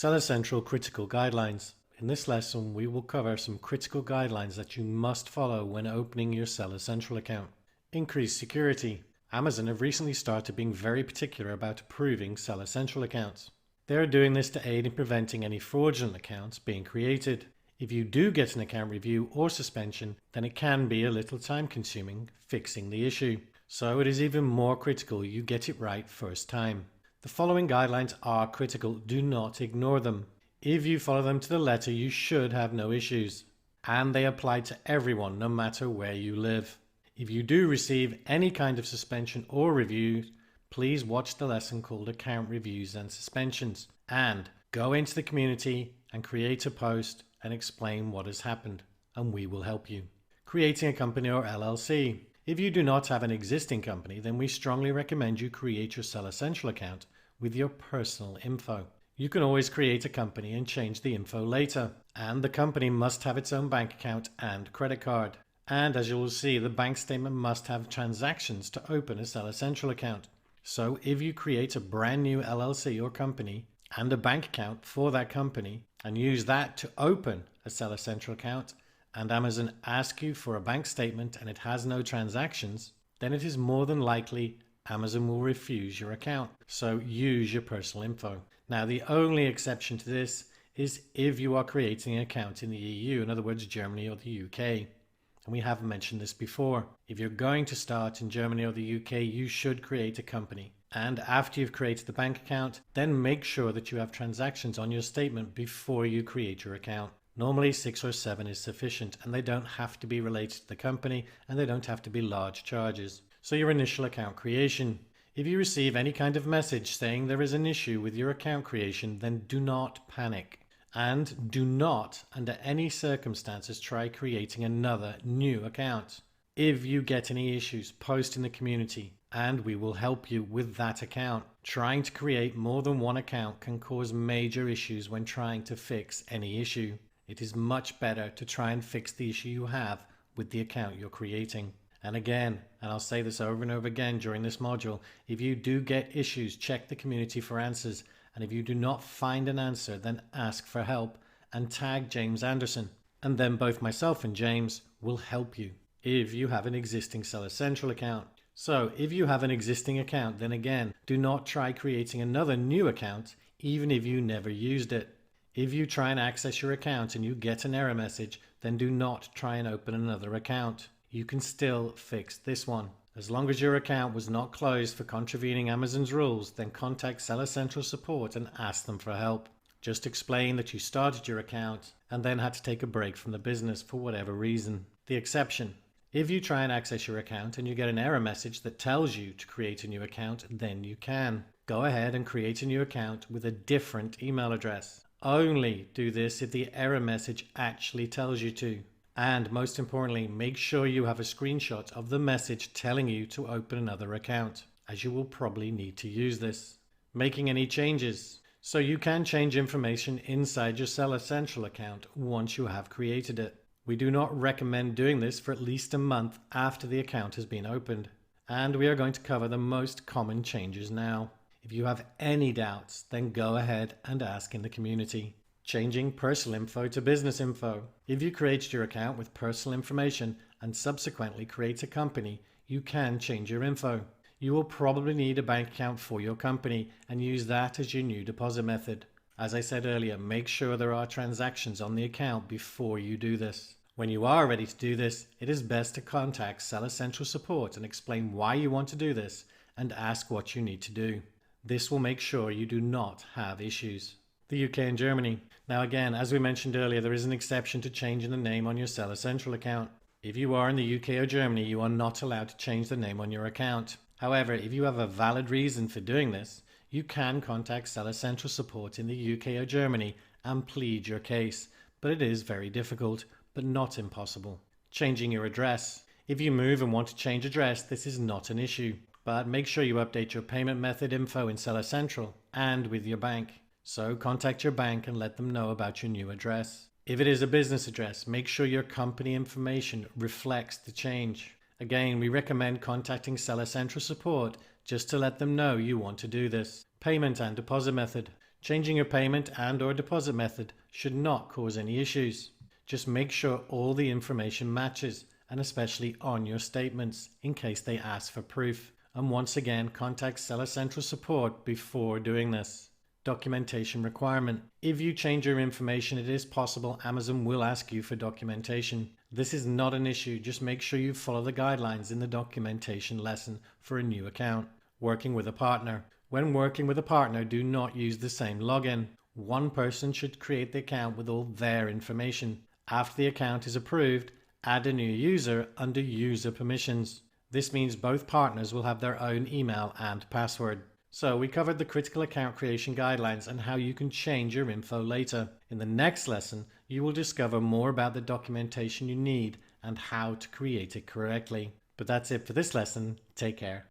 Seller Central Critical Guidelines. In this lesson, we will cover some critical guidelines that you must follow when opening your Seller Central account. Increased security. Amazon have recently started being very particular about approving Seller Central accounts. They are doing this to aid in preventing any fraudulent accounts being created. If you do get an account review or suspension, then it can be a little time consuming fixing the issue. So it is even more critical you get it right first time. The following guidelines are critical. Do not ignore them. If you follow them to the letter, you should have no issues. And they apply to everyone, no matter where you live. If you do receive any kind of suspension or review, please watch the lesson called Account Reviews and Suspensions. And go into the community and create a post and explain what has happened, and we will help you. Creating a company or LLC. If you do not have an existing company, then we strongly recommend you create your Seller Central account with your personal info. You can always create a company and change the info later. And the company must have its own bank account and credit card. And as you will see, the bank statement must have transactions to open a Seller Central account. So if you create a brand new LLC or company and a bank account for that company and use that to open a Seller Central account, and Amazon asks you for a bank statement and it has no transactions, then it is more than likely Amazon will refuse your account. So use your personal info. Now, the only exception to this is if you are creating an account in the EU, in other words, Germany or the UK. And we have mentioned this before. If you're going to start in Germany or the UK, you should create a company. And after you've created the bank account, then make sure that you have transactions on your statement before you create your account. Normally 6 or 7 is sufficient, and they don't have to be related to the company, and they don't have to be large charges. So your initial account creation. If you receive any kind of message saying there is an issue with your account creation, then do not panic. And do not, under any circumstances, try creating another new account. If you get any issues, post in the community, and we will help you with that account. Trying to create more than one account can cause major issues when trying to fix any issue. It is much better to try and fix the issue you have with the account you're creating. And again, and I'll say this over and over again during this module, if you do get issues, check the community for answers. And if you do not find an answer, then ask for help and tag James Anderson. And then both myself and James will help you if you have an existing Seller Central account. So if you have an existing account, then again, do not try creating another new account, even if you never used it. If you try and access your account and you get an error message, then do not try and open another account. You can still fix this one. As long as your account was not closed for contravening Amazon's rules, then contact Seller Central support and ask them for help. Just explain that you started your account and then had to take a break from the business for whatever reason. The exception. If you try and access your account and you get an error message that tells you to create a new account, then you can. Go ahead and create a new account with a different email address. Only do this if the error message actually tells you to. And most importantly, make sure you have a screenshot of the message telling you to open another account, as you will probably need to use this. Making any changes. So you can change information inside your Seller Central account once you have created it. We do not recommend doing this for at least a month after the account has been opened. And we are going to cover the most common changes now. If you have any doubts, then go ahead and ask in the community. Changing personal info to business info. If you created your account with personal information and subsequently create a company, you can change your info. You will probably need a bank account for your company and use that as your new deposit method. As I said earlier, make sure there are transactions on the account before you do this. When you are ready to do this, it is best to contact Seller Central support and explain why you want to do this and ask what you need to do. This will make sure you do not have issues. The UK and Germany. Now again, as we mentioned earlier, there is an exception to changing the name on your Seller Central account. If you are in the UK or Germany, you are not allowed to change the name on your account. However, if you have a valid reason for doing this, you can contact Seller Central support in the UK or Germany and plead your case. But it is very difficult, but not impossible. Changing your address. If you move and want to change address, this is not an issue. But make sure you update your payment method info in Seller Central and with your bank. So contact your bank and let them know about your new address. If it is a business address, make sure your company information reflects the change. Again, we recommend contacting Seller Central support just to let them know you want to do this. Payment and deposit method. Changing your payment and/or deposit method should not cause any issues. Just make sure all the information matches, and especially on your statements, in case they ask for proof. And once again, contact Seller Central support before doing this. Documentation requirement. If you change your information, it is possible Amazon will ask you for documentation. This is not an issue, just make sure you follow the guidelines in the documentation lesson for a new account. Working with a partner. When working with a partner, do not use the same login. One person should create the account with all their information. After the account is approved, add a new user under user permissions. This means both partners will have their own email and password. So we covered the critical account creation guidelines and how you can change your info later. In the next lesson, you will discover more about the documentation you need and how to create it correctly. But that's it for this lesson. Take care.